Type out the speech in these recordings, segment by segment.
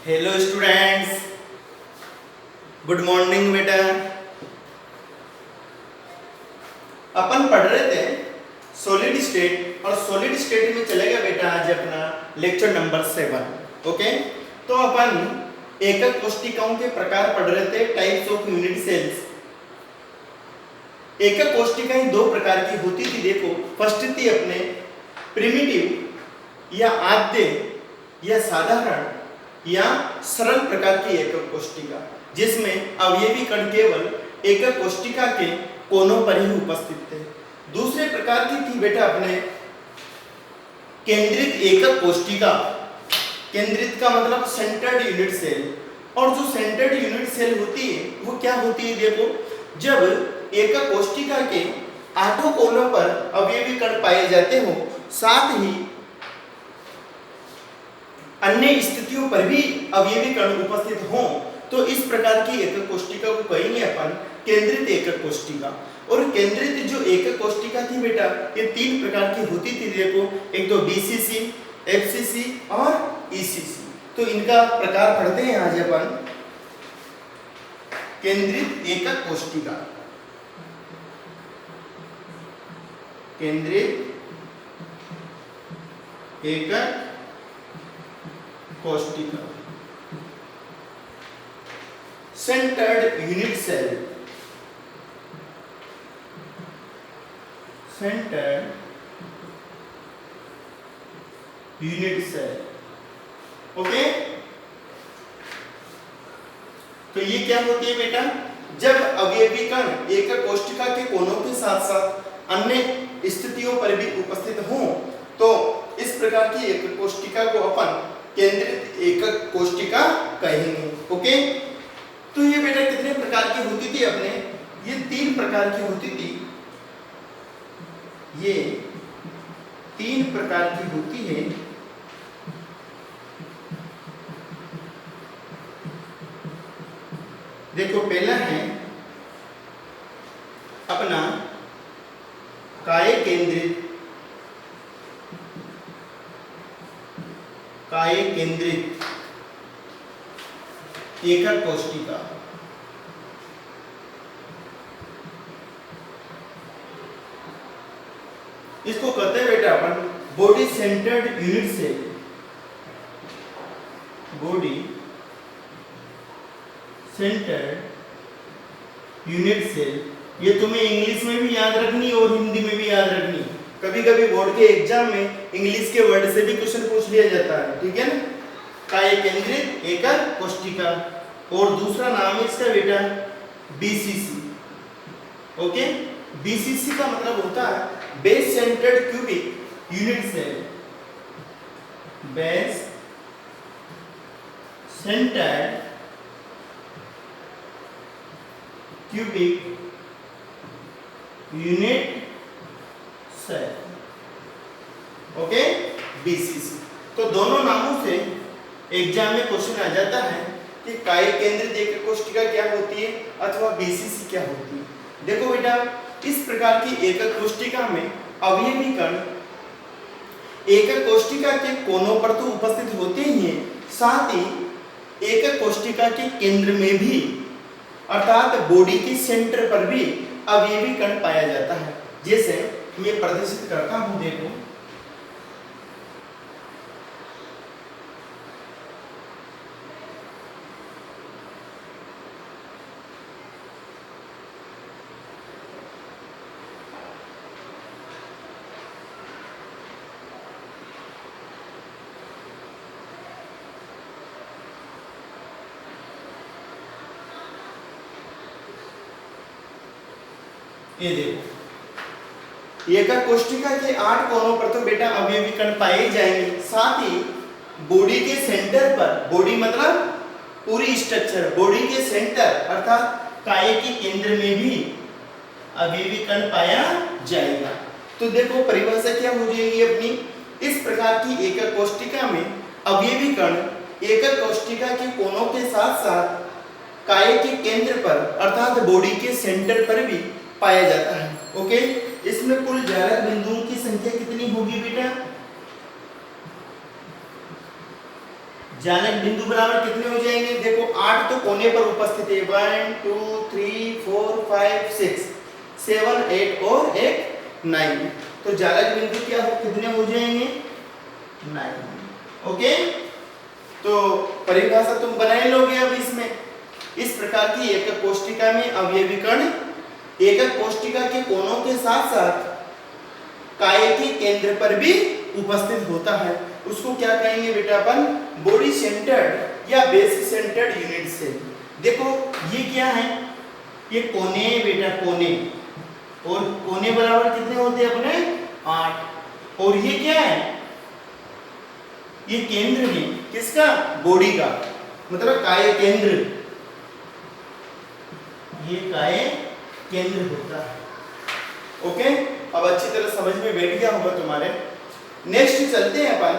Hello students, good morning बेटा। अपन पढ़ रहे थे सॉलिड स्टेट और सॉलिड स्टेट में चलेगा बेटा आज अपना लेक्चर नंबर 7। ओके, तो अपन एकक कोष्टिकाओं के प्रकार पढ़ रहे थे, टाइप्स ऑफ यूनिट सेल्स। एकक कोष्टिकाएं दो प्रकार की होती थी। देखो, फर्स्ट थी अपने प्रिमिटिव या आद्य या साधारण या सरल प्रकार की एकक कोष्टिका, जिसमें अवयवी कण केवल एकक कोष्टिका के कोनों पर ही उपस्थित थे। दूसरे प्रकार की थी बेटा अपने केंद्रित एकक कोष्टिका। केंद्रित का मतलब सेंटर्ड यूनिट सेल। और जो सेंटर्ड यूनिट सेल होती है वो क्या होती है? देखो, जब एकक कोष्टिका के आठों कोनों पर अवयवी कण पाए जाते हो, साथ ही अन्य स्थितियों पर भी अवयवी कण उपस्थित हों, तो इस प्रकार की एकक कोष्टिका को कहेंगे अपन केंद्रित एकक कोष्टिका। और केंद्रित जो एकक कोष्टिका थी बेटा, ये तीन प्रकार की होती थी। देखो, एक तो बीसीसी, एफसीसी और ईसीसी। तो इनका प्रकार पढ़ते हैं आज अपन। केंद्रित एकक कोष्टिका, केंद्रित एकक कोष्टिका, centred unit cell, centred unit cell. Okay, तो ये क्या होती है बेटा? जब अवयवी कण एकक कोष्टिका के कोनों के साथ साथ अन्य स्थितियों पर भी उपस्थित हों, तो इस प्रकार की एकक कोष्टिका को अपन केंद्रित एकक कोष्टिका कहेंगे। ओके, तो ये बेटा कितने प्रकार की होती थी अपने? ये तीन प्रकार की होती थी। ये तीन प्रकार की होती है। देखो, पहला है अपना काय केंद्रित, काय केंद्रित एकक कोष्टिका। इसको कहते हैं बेटा अपन body centred unit cell. Body centred unit cell, ये तुम्हें इंग्लिश में भी याद रखनी और हिंदी में भी याद रखनी। कभी कभी बोर्ड के एग्जाम में इंग्लिश के वर्ड से भी क्वेश्चन पूछ लिया जाता है, ठीक है ना? काय केंद्रित एकक कोष्टिका। और दूसरा नाम है इसका बेटा बीसीसी। ओके, बीसीसी का मतलब होता है base centred cubic unit cell. Base centred cubic unit cell. Okay, BCC. तो दोनों नामों से एग्जाम में क्वेश्चन आ जाता है कि काय केंद्रित एकक कोष्टिका क्या होती है अथवा बीसीसी क्या होती है। देखो बेटा, इस प्रकार की एकक कोष्टिका में अवयवी कण एकक कोष्टिका के कोनों पर तो उपस्थित होते ही हैं, साथ ही एकक कोष्टिका के केंद्र में भी अर्थात बॉडी के सेंटर पर भी अवयवी कण पाया जाता है। जैसे मैं प्रदर्शित करता हूं, देखो, ये देखो, एकक कोष्टिका के 8 कोनों पर तो बेटा अवयवी कण पाए जाएंगे, साथ ही बॉडी के सेंटर पर, बॉडी मतलब पूरी स्ट्रक्चर, बॉडी के सेंटर अर्थात काय के केंद्र में भी अवयवी कण पाया जाएगा। तो देखो, परिभाषा क्या हो जाएगी अपनी? इस प्रकार की एकक कोष्टिका में अवयवी कण एकक कोष्टिका के कोनों के साथ साथ काय के केंद्र पर अर्थात बॉडी के सेंटर पर भी पाया जाता है। ओके, इसमें कुल जारक बिंदुओं की संख्या कितनी होगी बेटा? जालक बिंदु बराबर कितने हो जाएंगे? देखो 8 तो कोने पर उपस्थित है, 1 2 3 4 5 6 7 8 और एक 9, तो जालक बिंदु क्या हो कितने हो जाएंगे? 9। ओके, तो परिभाषा तुम बना ही लोगे अब इसमें। इस प्रकार की एकक कोष्ठिका में अवयवी कण एकक कोष्ठिका के कोनों के साथ साथ काय के केंद्र पर भी उपस्थित होता है। उसको क्या कहेंगे बेटा अपन? बॉडी सेंटर्ड या बेस सेंटर्ड यूनिट सेल। देखो ये क्या है? ये कोने है बेटा, कोने, और कोने बराबर कितने होते हैं अपने? 8। और ये क्या है? ये केंद्र है किसका? बॉडी का, मतलब काय केंद्र, ये काय केंद्र होता है। ओके, अब अच्छी तरह समझ में बैठ गया होगा तुम्हारे। नेक्स्ट चलते हैं अपन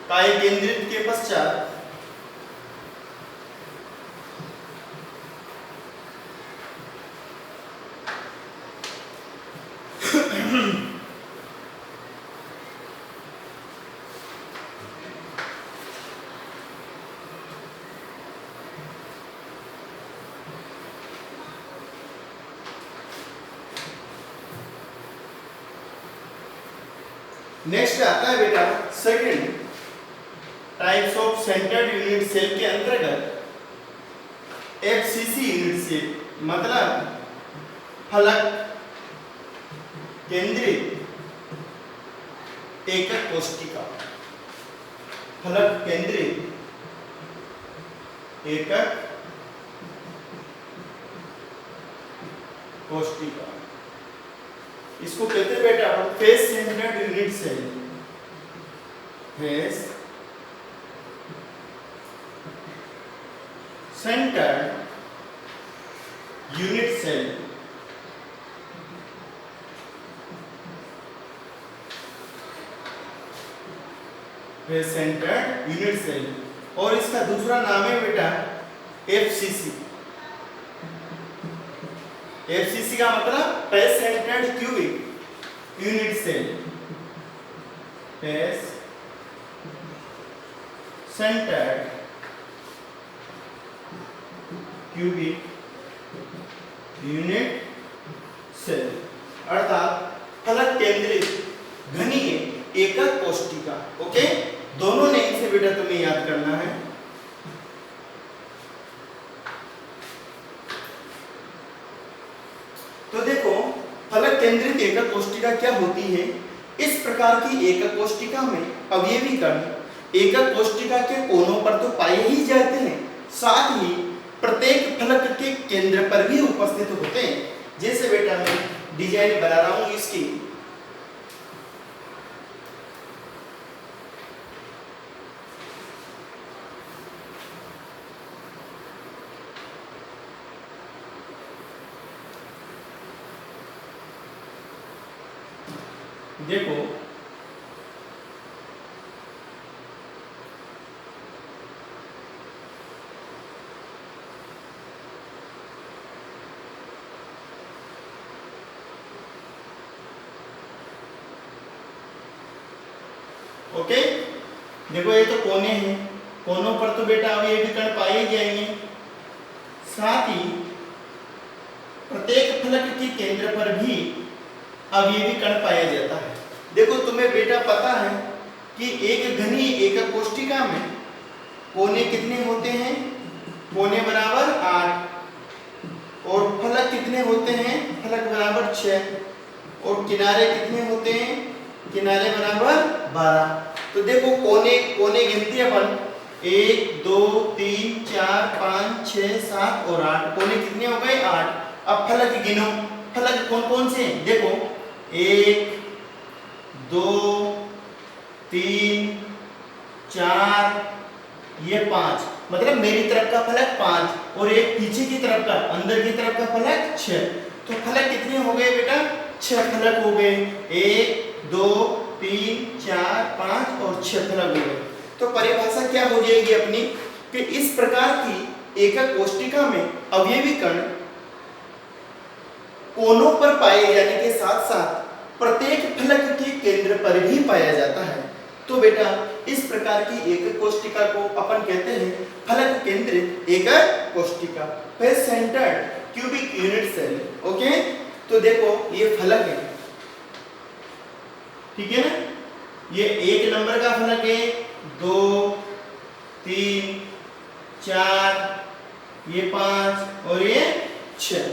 काय केंद्रित के पश्चात नेक्स्ट आता है बेटा second types of centred unit cell के अंतर्गत एफसीसी यूनिट सेल, मतलब फलक केंद्रित एकक कोष्ठिका। फलक केंद्रित एकक कोष्ठिका, इसको कहते हैं बेटा अपन face centred unit cell. Face centred unit cell. Face centred unit cell, और इसका दूसरा नाम है बेटा एफसीसी। एफसीसी का मतलब face centred cubic unit cell. Face centred cubic unit cell, अर्थात फलक केंद्रित घनीय एकक कोष्ठिका। ओके, दोनों नेम से बेटा तुम्हें याद करना है। तो देखो फलक केंद्रित एकक कोष्ठिका क्या होती है? इस प्रकार की एकक कोष्ठिका में अवयवी कण एकक कोष्ठिका के कोनों पर तो पाए ही जाते हैं, साथ ही प्रत्येक फलक के केंद्र पर भी उपस्थित होते हैं। जैसे बेटा मैं डिजाइन बना रहा हूं इसकी, देखो ओके, देखो ये तो कोने हैं, कोनों पर तो बेटा अवयवी कण पाए ही जाएंगे, साथ ही प्रत्येक फलक के केंद्र पर भी अवयवी कण पाया जाता है। देखो तुम्हें बेटा पता है कि एक घनी एकक कोष्ठिका में कोने कितने होते हैं? कोने बराबर 8, और फलक कितने होते हैं? फलक बराबर 6, और किनारे कितने होते हैं? किनारे बराबर 12। तो देखो कोने गिनती अपन 1 2 3 4 5 6 7 और 8, कोने कितने हो गए? 8। अब फलक गिनो, फलक कौन कौन से हैं? देखो 1 2 3 4 ये 5, मतलब मेरी तरफ का फलक 5, और एक पीछे की तरफ का अंदर की तरफ का फलक 6। तो फलक कितने हो गए बेटा? 6 फलक हो गए। 1 2 3 4 5 और 6 फलक हो गए। तो परिभाषा क्या हो जाएगी अपनी कि इस प्रकार की एकक कोष्ठिका में अवयवी कण कोनों पर पाए जाने के साथ साथ प्रत्येक फलक के केंद्र पर भी पाया जाता है। तो बेटा इस प्रकार की एक कोशिका को अपन कहते हैं फलक केंद्रित एक कोशिका, फिर centred cubic unit cell. Okay, तो देखो ये फलक है, ठीक है ना, ये 1 नंबर का फलक है, 2 3 4, ये 5 और ये 6।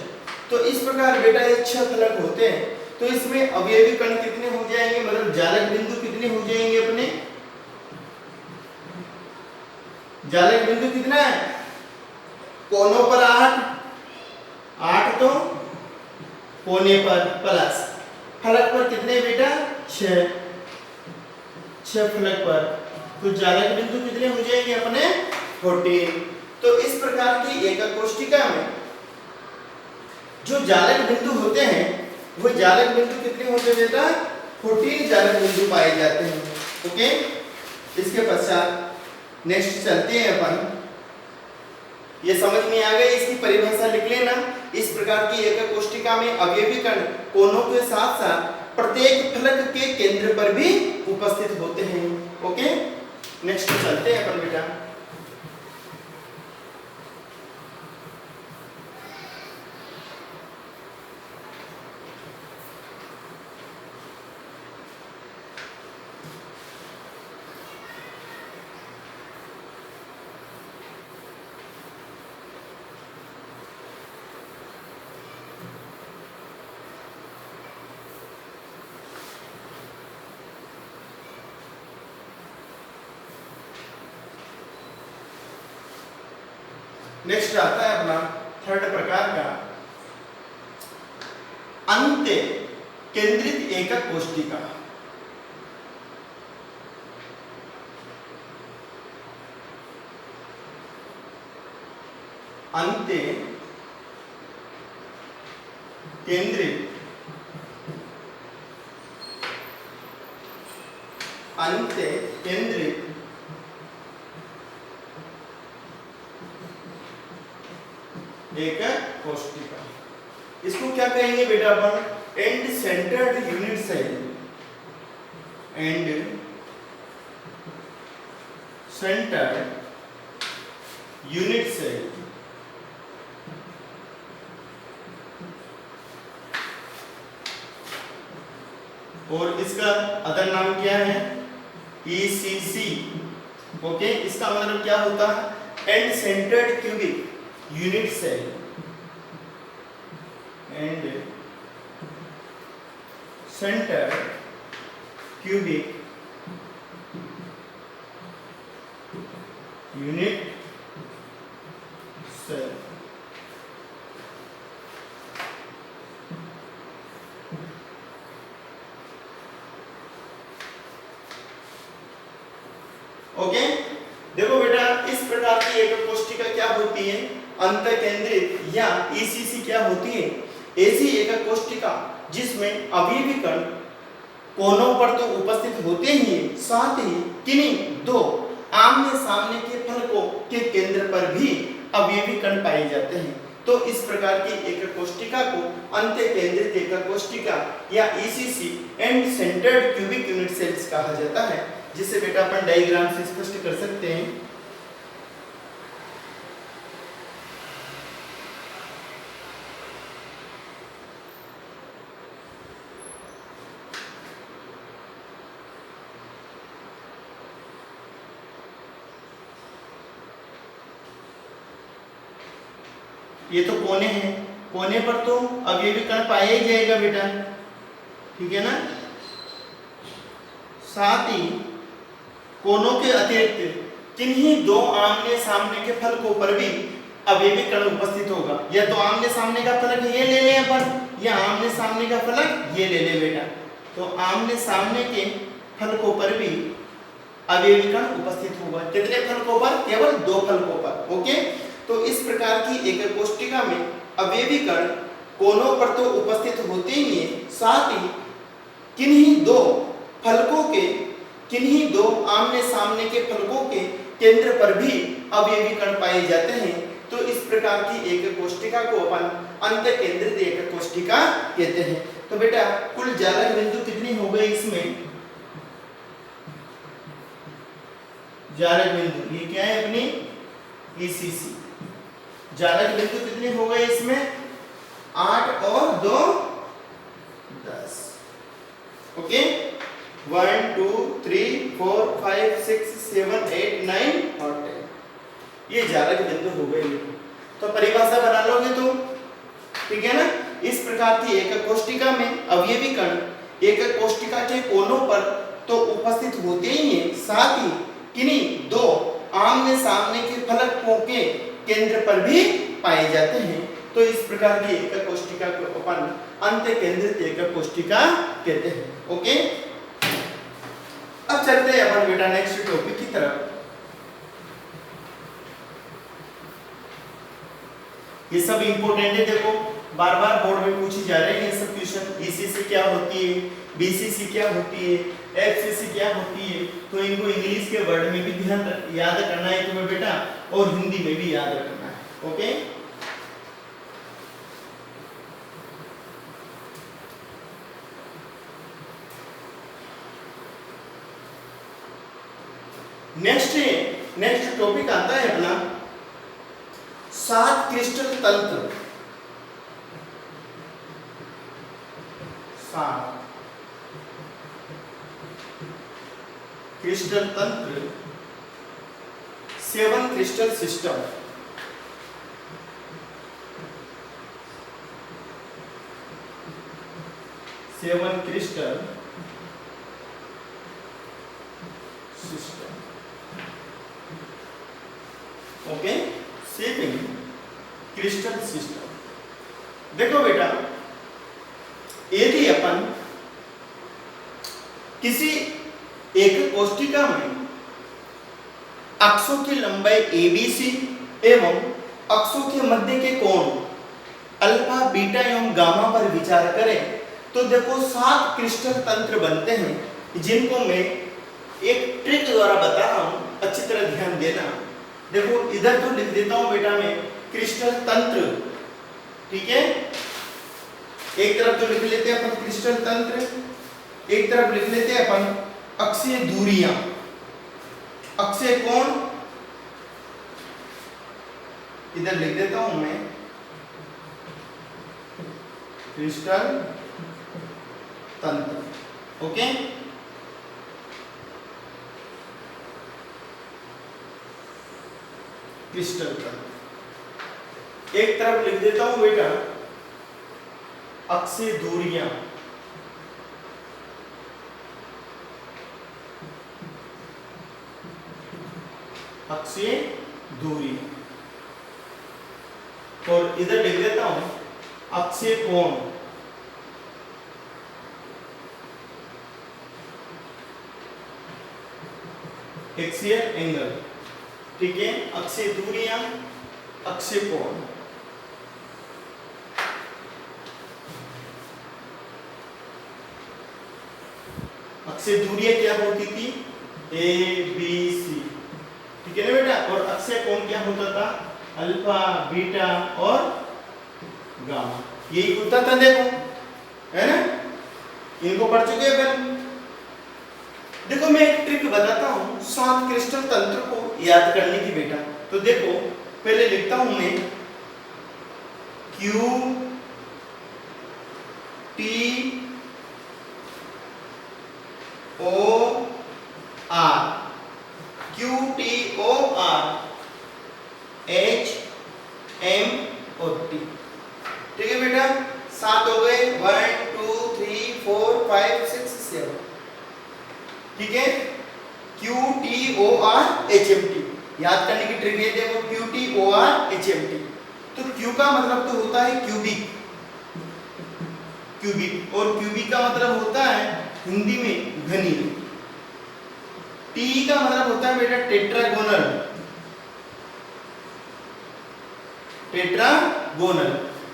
तो इस प्रकार बेटा ये 6 फलक होते हैं। तो इसमें अवयवी कण कितने हो जाएंगे, मतलब जालक बिंदु कितने हो जाएंगे अपने, जालक बिंदु कितना है, कोनों पर 8 तो कोने पर प्लस फलक पर कितने बेटा 6 फलक पर, तो जालक बिंदु कितने हो जाएंगे अपने 14। तो इस प्रकार की एक कोशिका में जो जालक बिंदु होते हैं वो जालक बिंदु कितने होते हैं बेटा 14 जालक बिंदु पाए जाते हैं। ओके, इसके पश्चात नेक्स्ट चलते हैं अपन, ये समझ में आ गई, इसकी परिभाषा लिख लेना। इस प्रकार की एक कोशिका में अवयवी कण कोनों के साथ साथ प्रत्येक फलक के केंद्र पर भी उपस्थित होते हैं। ओके, नेक्स्ट चलते हैं अपन बेटा। नेक्स्ट आता है अपना थर्ड प्रकार का अंत्य केंद्रित एकक कोशिका। अंत्य केंद्रित एकक कोशिका, इसको क्या कहेंगे बेटा अपन end centred unit cell, end centred unit cell. और इसका अदर नाम क्या है ECC। ओके, इसका मतलब क्या होता है end centred cubic unit cell, end centred cubic unit cell. Okay, देखो बेटा इस प्रकार की एक कोशिका क्या होती है अंतःकेंद्रित या ECC क्या होती है, ऐसी एक कोशिका जिसमें अवयवी कण कोनों पर तो उपस्थित होते ही साथ ही किन्हीं 2 आमने सामने के फलकों के केंद्र पर भी अवयवी कण पाए जाते हैं। तो इस प्रकार की एक कोशिका को अंतःकेंद्रित एक कोशिका या ECC end centred cubic unit cells कहा जाता है, जिसे बेटा अपन डायग्राम से स्पष्ट कर सकते हैं। ये तो कोने हैं, कोने पर तो अवयवी कण पाया ही जाएगा बेटा, ठीक है ना। साथ ही कोनों के अतिरिक्त किन्हीं 2 आमने सामने के फलकों पर भी अवयवी कण उपस्थित होगा। या तो आमने सामने का फलक ये ले लें अपन, या आमने सामने का फलक ये ले ले बेटा। तो आमने सामने के फलकों पर भी अवयवी कण उपस्थित होगा। कितने फलकों पर? केवल 2 फलकों पर। ओके, तो इस प्रकार की एक कोशिका में अवयवी कण कोनों पर तो उपस्थित होते ही हैं, साथ ही किन्हीं 2 फलकों के किन्हीं 2 आमने सामने के फलकों के केंद्र पर भी अवयवी कण पाए जाते हैं। तो इस प्रकार की एक कोशिका को अपन अंतःकेंद्रित एक कोशिका कहते हैं। तो बेटा कुल जालक बिंदु जारक बिंदु, ये क्या है अपनी ECC। जारक बिंदु कितने हो गए इसमें? 8 और 2 10। ओके, 1 2 3 4 5 6 7 8 9 और 10, ये जारक बिंदु हो गए। तो परिभाषा बना लोगे तुम, ठीक है ना। इस प्रकार की एकक कोष्ठिका में अवयवी कण एकक कोष्ठिका के कोनों पर तो उपस्थित होते ही हैं, साथ ही किन्हीं दो आमने सामने के फलकों के केंद्र पर भी पाए जाते हैं। तो इस प्रकार की एकक कोष्ठिका को अपन अंत्य केंद्रित एकक कोष्ठिका कहते हैं। ओके, अब चलते हैं अपन बेटा नेक्स्ट टॉपिक की तरफ। ये सब इंपॉर्टेंट है, देखो बार बार बोर्ड में पूछी जा रहे हैं ये सब क्वेश्चन। ECC क्या होती है, BCC क्या होती है, FCC क्या होती है, तो इनको इंग्लिश के वर्ड में भी ध्यान याद करना है तुम्हें बेटा, और हिंदी में भी याद रखना है। ओके, नेक्स्ट टॉपिक आता है अपना 7 क्रिस्टल तंत्र। 7 क्रिस्टल तंत्र, 7 crystal system. Seven crystal system. Okay, 7 crystal system. देखो बेटा, यदि अपन किसी एक कोष्ठिका में अक्षों की लंबाई ABC एवं अक्षों के मध्य के कोण अल्फा, बीटा एवं गामा पर विचार करें तो देखो 7 क्रिस्टल तंत्र बनते हैं, जिनको मैं एक ट्रिक द्वारा बता रहा हूं, अच्छी तरह ध्यान देना। देखो इधर तो लिख देता हूं बेटा मैं क्रिस्टल तंत्र, ठीक है। एक तरफ तो लिख लेते हैं अपन क्रिस्टल तंत्र, एक तरफ लिख लेते हैं अपन अक्षीय दूरियां, अक्षीय कोण, इधर लिख देता हूं मैं क्रिस्टल तंत्र। ओके, क्रिस्टल तंत्र। एक तरफ लिख देता हूं बेटा अक्षीय दूरियां, अक्षीय दूरी, और इधर लिख देता हूं अक्षीय कोण, एक्सियल एंगल, ठीक है। अक्षीय दूरियां, अक्षीय कोण। अक्षीय दूरियां क्या होती थी? ABC, ठीक है ना बेटा। और अक्षीय कोण क्या होता था? अल्फा, बीटा और गामा, यही होता था। देखो है ना, इनको पढ़ चुके हैं अपन। देखो मैं एक ट्रिक बताता हूं 7 क्रिस्टल तंत्र को याद करने की बेटा। तो देखो पहले लिखता हूं मैं Q T O R, Q T O R, H M और T, ठीक है बेटा। 7 हो गए, 1 2 3 4 5 6 7, ठीक है। Q T O R H M T, याद करने की ट्रिक है। देखो Q T O R H M T, तो Q का मतलब तो होता है क्यूबिक, क्यूबिक, और क्यूबिक का मतलब होता है हिंदी में घनी। T का मतलब होता है बेटा टेट्रागोनल, टेट्रागोनल।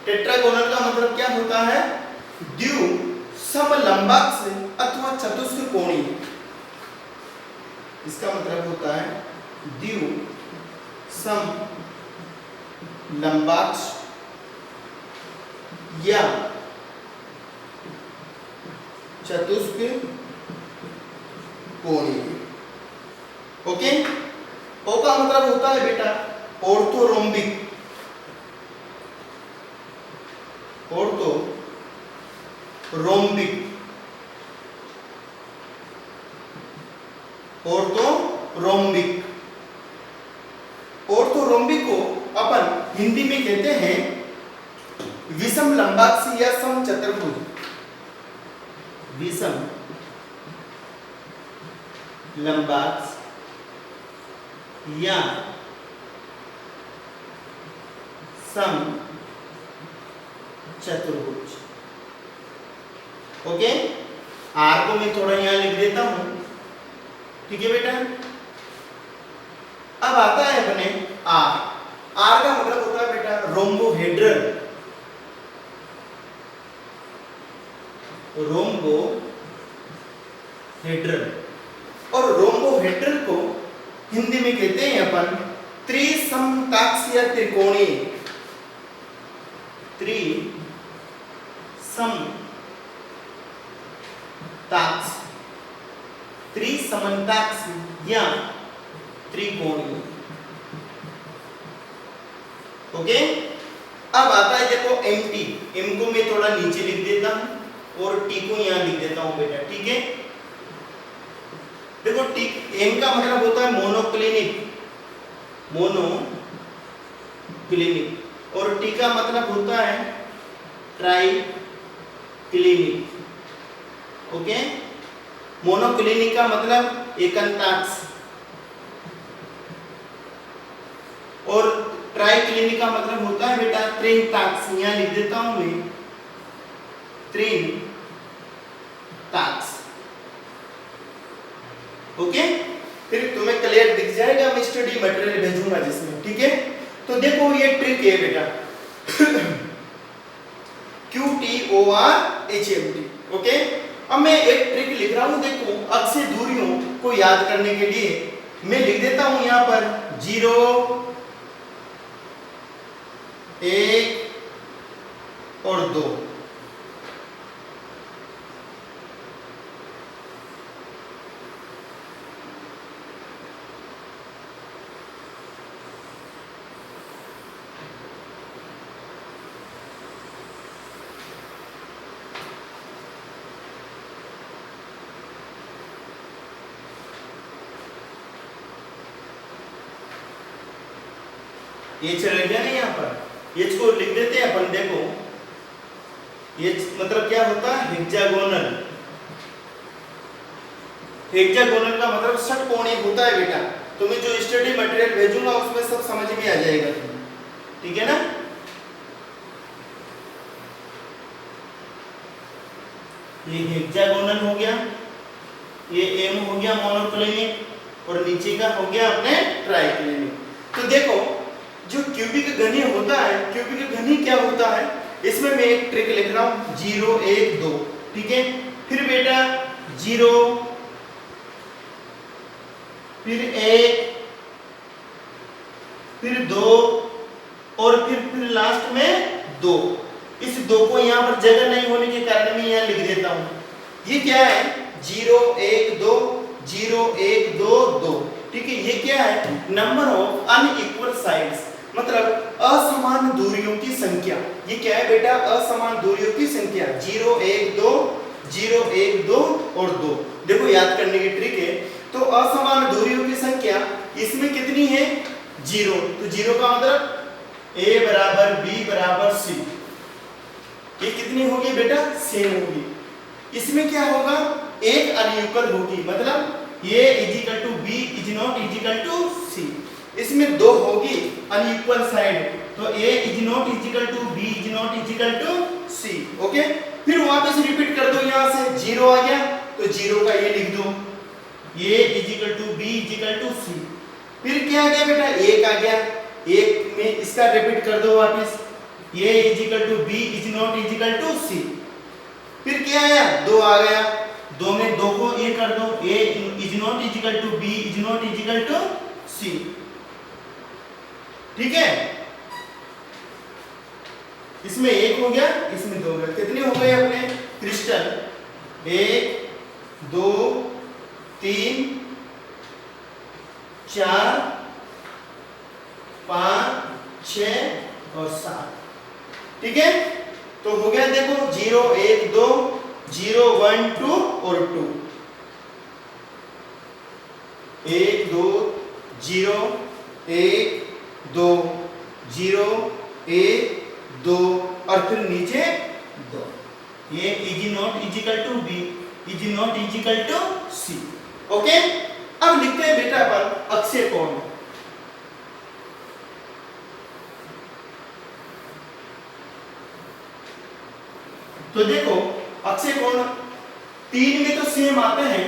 टेट्रागोनल का मतलब क्या होता है? द्वि समलंबाक्ष अथवा चतुष्कोणीय, इसका मतलब होता है द्वि समलंबाक्ष या चतुष्कोणीय। ओके, ओ का मतलब होता है बेटा ऑर्थोरोम्बिक, ऑर्थोरोम्बिक, ऑर्थोरोम्बिक। ऑर्थोरोम्बिक को अपन हिंदी में कहते हैं विषम लंबाक्ष या समचतुर्भुज, विषम लंबाक्ष या सम चतुर्भुज। ओके, आर को मैं थोड़ा यहां लिख देता हूं, ठीक है बेटा। अब आता है अपने आर, आर का मतलब होता है बेटा रोम्बोहेड्रल, रोम्बोहेड्रल। और रोम्बोहेड्रल को हिंदी में कहते हैं अपन त्रिसमताक्षीय त्रिकोणीय, त्रिसमताक्षी या त्रिकोणीय। ओके, अब आता है देखो एम टी, एम को मैं थोड़ा नीचे लिख देता हूं और टी को यहां लिख देता हूं बेटा, ठीक है। देखो टी, एम का मतलब होता है मोनोक्लिनिक, मोनोक्लिनिक, और टी का मतलब होता है ट्राइक्लिनिक। ओके, मोनोक्लिनिक का मतलब एकंताक्ष और ट्राइक्लिनिक का मतलब होता है बेटा त्रिंताक्ष। यहां लिख देता हूं मैं त्रिंताक्ष। ओके, फिर तुम्हें क्लियर दिख जाएगा, मैं स्टडी मटेरियल भेजूंगा जिसमें, ठीक है। तो देखो ये ट्रिक है बेटा QTORHMT। ओके, अब मैं एक ट्रिक लिख रहा हूं, देखो अक्षीय दूरियों को याद करने के लिए मैं लिख देता हूं यहां पर 0, 1 और 2। ये चलेगा नहीं, यहाँ पर एच को लिख देते हैं अपन। देखो एच मतलब क्या होता है हेक्सागोनल, हेक्सागोनल का मतलब षटकोणीय होता है बेटा। तो मैं जो स्टडी मटेरियल भेजूंगा उसमें सब समझ में आ जाएगा तुम्हें, ठीक है ना। ये हेक्सागोनल हो गया, ये एम हो गया मोनोक्लिनिक, और नीचे का हो गया अपने ट्राइक्लिनिक। तो देखो जो क्यूबिक घनीय होता है, क्यूबिक घनीय क्या होता है, इसमें मैं एक ट्रिक लिख रहा हूं 0, 1, 2, ठीक है। फिर बेटा 0, फिर 1, फिर 2 और फिर लास्ट में 2। इस 2 को यहाँ पर जगह नहीं होने के कारण मैं यहाँ लिख देता हूं। ये क्या है 0, 1, 2, 0, 1, 2, 2, ठीक है। ये क्या है नंबर ऑफ अनइक्वल साइड्स, मतलब असमान दूरियों की संख्या। ये क्या है बेटा असमान दूरियों की संख्या 0, 1, 2, 0, 1, 2 और 2। देखो याद करने की ट्रिक है। तो असमान दूरियों की संख्या इसमें कितनी है 0, तो 0 का मतलब a बराबर b बराबर c, ये कितनी होगी बेटा सेम होगी। इसमें क्या होगा एक अनइक्वल होगी, मतलब a equal to b is not equal to c। इसमें 2 होगी अनइक्वल साइड, तो a is not equal to b is not equal to c। Okay, फिर वापस रिपीट कर दो, यहां से 0 आ गया तो 0 का ये लिख दो a equal to b equal to c। फिर क्या आ गया बेटा 1 आ गया, 1 में इसका रिपीट कर दो वापस a equal to b is not equal to c। फिर क्या आया 2 आ गया, 2 में 2 को ये कर दो a is not equal to b is not equal to c, ठीक है। इसमें 1 हो गया, इसमें 2 हो गया, कितने हो गए अपने क्रिस्टल 1, 2, 3, 4, 5 6 और 7। ठीक है, तो हो गया देखो 0 1 2 0 1 2 और 2 1 2 0 1 2 0 1 2 और फिर नीचे 2। ये is not equal to B, is not equal to C. Okay, अब लिखते हैं बेटा अपन अक्षय कोण। तो देखो अक्षय कोण 3 में तो सेम आते हैं,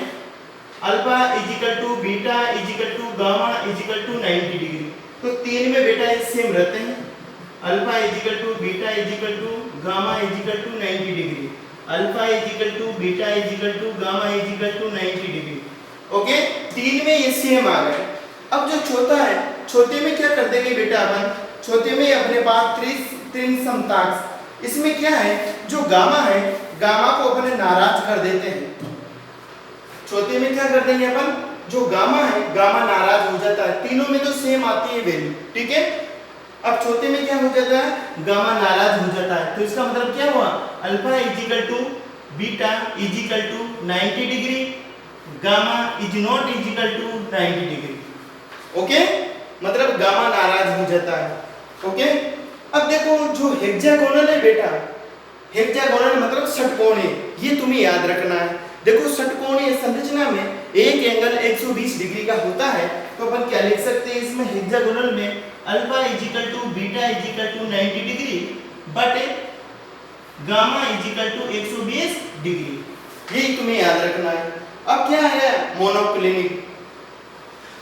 alpha equal to beta equal to gamma equal to 90 degree. तो 3 में बेटा ये सेम रहते हैं, alpha equal to beta equal to gamma equal to 90 degree, alpha equal to beta equal to gamma equal to 90 degree. Okay, 3 में ये same आ गए। अब जो चौथा है, चौथे में क्या कर देंगे बेटा अपन, चौथे में अपने पास त्रिन समताक्ष। इसमें क्या है, जो गामा है गामा को अपन नाराज कर देते हैं। चौथे में क्या कर देंगे अपन, जो गामा है गामा नाराज हो जाता है। तीनों में तो सेम आती है वैल्यू। ठीक है, अब चौथे में क्या हो जाता है, गामा नाराज हो जाता है। तो इसका मतलब क्या हुआ, alpha equal to beta equal to 90 degree, gamma is not equal to 90 degree. Okay, मतलब गामा नाराज हो जाता है। ओके, अब देखो जो हेक्सागोनल है बेटा, हेक्सागोनल मतलब षटकोणीय, ये तुम्हें याद रखना है। देखो षटकोणीय संरचना में एक एंगल 120 डिग्री का होता है। तो अपन क्या लिख सकते हैं इसमें, हेक्सागोनल में alpha equal to beta equal to 90 degree but gamma equal to 120 degree, यही तुम्हें याद रखना है। अब क्या है मोनोक्लिनिक,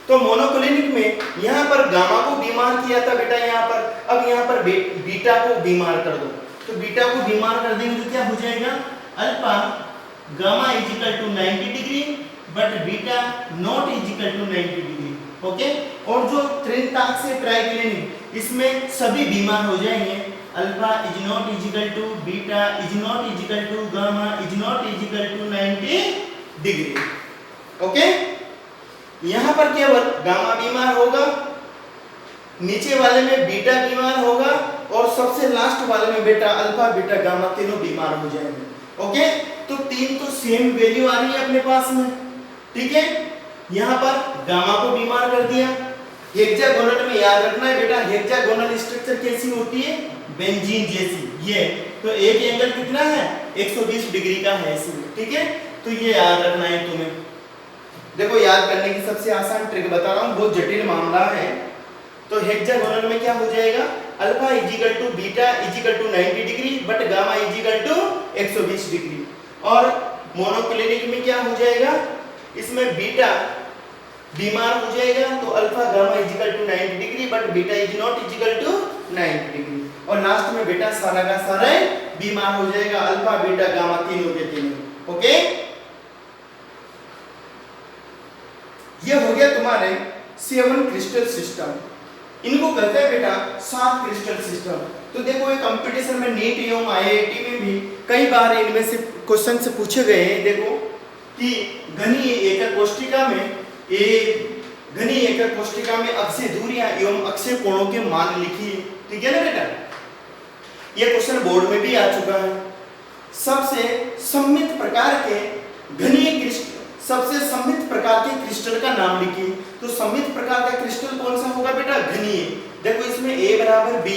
तो मोनोक्लिनिक में यहाँ पर गामा को बीमार किया था बेटा यहाँ पर, अब यहाँ पर बीटा को बीमार कर दो। तो बीटा को बीमार कर देंगे तो क्या हो जाएगा, alpha gamma equal to 90 degree but beta not equal to 90 degree. Okay, और जो त्रिनताक्ष से ट्राइक्लिनिक, इसमें सभी बीमार हो जाएंगे, alpha is not equal to beta is not equal to gamma is not equal to 90 degree. Okay, यहां पर केवल गामा बीमार होगा, नीचे वाले में बीटा बीमार होगा और सबसे लास्ट वाले में बेटा अल्फा बीटा गामा तीनों बीमार हो जाएंगे। ओके, तो 3 तो सेम वैल्यू आ रही है अपने पास में। ठीक है, यहां पर गामा को बीमार कर दिया। हेक्सागोनल में याद रखना है बेटा, हेक्सागोनल स्ट्रक्चर कैसी होती है, बेंजीन जैसी। ये तो एक एंगल कितना है, 120 डिग्री का है इसमें। ठीक है, तो ये याद रखना है तुम्हें। देखो याद करने की सबसे आसान ट्रिक बता रहा हूँ, बहुत जटिल मामला है। तो हेक्सागोनल में क्या हो जाएगा, alpha equal to beta equal to 90 degree but gamma equal to 120 degree. और मोनोक्लिनिक में क्या हो जाएगा, इसमें बीटा बीमार हो जाएगा तो alpha gamma equal to 90 degree but beta is not equal to 90 degree. और लास्ट में बेटा सारा का सारा बीमार हो जाएगा, अल्फा बीटा गामा तीनों के तीनों। ओके, ये हो गया तुम्हारे 7 क्रिस्टल सिस्टम। इनको कहते हैं बेटा 7 क्रिस्टल सिस्टम। तो देखो ये कंपटीशन में नीट एवं आईआईटी में भी कई बार इनमें से क्वेश्चन से पूछे गए हैं। देखो कि घनी एकक कोष्ठिका में अक्षय दूरियां एवं अक्षय कोणों के मान लिखिए। ठीक है ना बेटा, ये क्वेश्चन बोर्ड में भी आ चुका है। सबसे सममित प्रकार के घनीय क्रिस्टल, सबसे सममित प्रकार के क्रिस्टल का नाम लिखिए। तो सममित प्रकार का क्रिस्टल कौन सा होगा बेटा, घनीय। देखो इसमें A बराबर B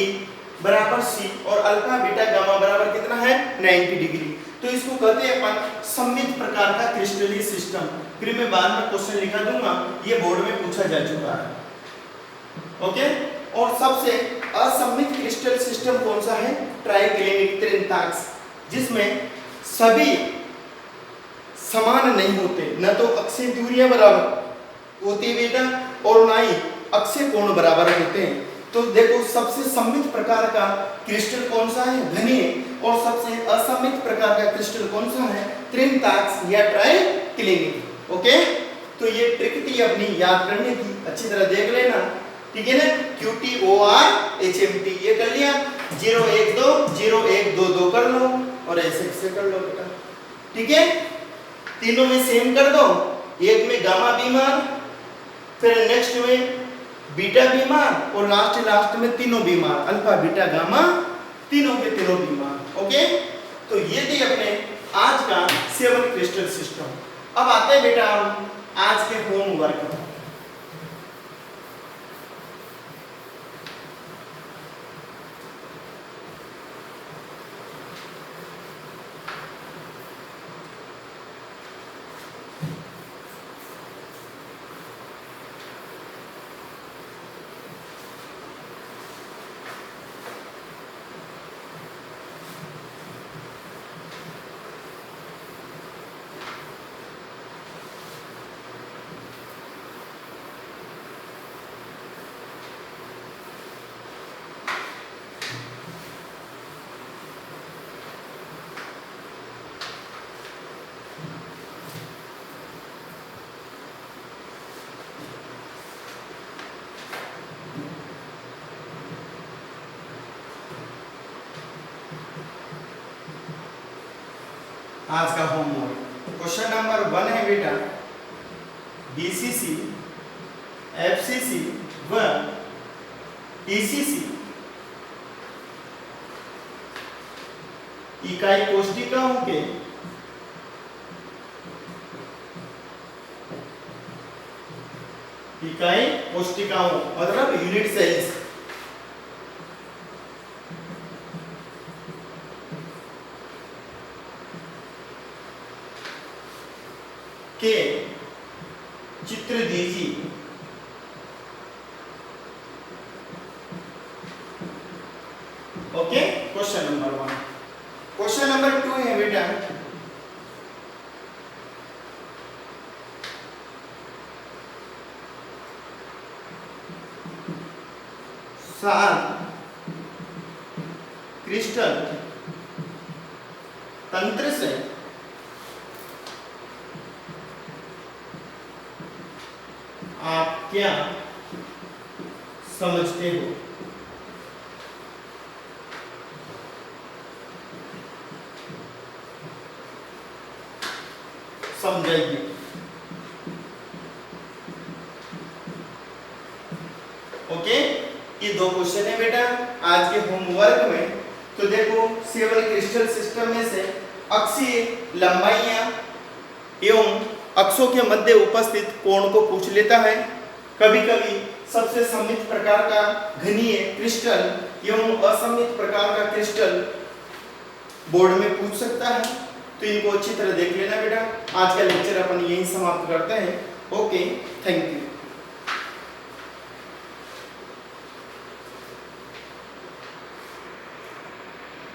बराबर C और अल्फा बीटा गामा बराबर कितना है, 90 डिग्री। तो इसको कहते हैं अपन सममित प्रकार का क्रिस्टलीय सिस्टम। फिर मैं बाद में क्वेश्चन लिखा दूंगा, ये बोर्ड में पूछा जा चुका है। ओके, और सबसे असममित क्रिस्टल सिस्टम कौन सा है, ट्राइक्लिनिक त्रिनताक्ष, जिसमें सभी समान नहीं होते, न तो अक्षय दूरियां बराबर होती बेटा और ना ही अक्षय कोण बराबर होते हैं। तो देखो सबसे सममित प्रकार का क्रिस्टल कौन सा है, घनीय, और सबसे असममित प्रकार का क्रिस्टल कौन सा है, त्रिनताक्ष या ट्राइक्लिनिक। ओके, तो ये ट्रिक थी अपनी याद करने की, अच्छी तरह देख लेना। ठीक है ना, QTOR HMT ये कर लिया, 0 1 2 0 1 2 2 कर लो और ऐसे कर लो बेटा। ठीक है, तीनों में सेम कर दो, एक में गामा बीमार, फिर नेक्स्ट में बीटा बीमार और लास्ट में तीनों बीमार, अल्फा बीटा गामा तीनों के तीनों बीमार। ओके, तो ये थी अपने आज का 7 क्रिस्टल सिस्टम। अब आते हैं बेटा हम आज के होमवर्क पर। आज का होमवर्क क्वेश्चन नंबर 1 है बेटा, बीसीसी, एफसीसी व टीसीसी इकाई कोष्टिकाओं के मतलब यूनिट सेल्स के चित्र दीजिए। Okay, question number 1। Question number 2 है बेटा, सात क्रिस्टल तंत्र से आप क्या समझते हो? समझाइए। ओके, ये 2 क्वेश्चन है बेटा आज के होमवर्क में। तो देखो, 7 क्रिस्टल सिस्टम में से अक्षीय लंबाइयां एवं अक्षों के मध्य उपस्थित कोण को पूछ लेता है। कभी कभी सबसे सममित प्रकार का घनीय क्रिस्टल एवं असममित प्रकार का क्रिस्टल बोर्ड में पूछ सकता है, तो इनको अच्छी तरह देख लेना बेटा। आज का लेक्चर अपन यहीं समाप्त करते हैं। Okay, thank you.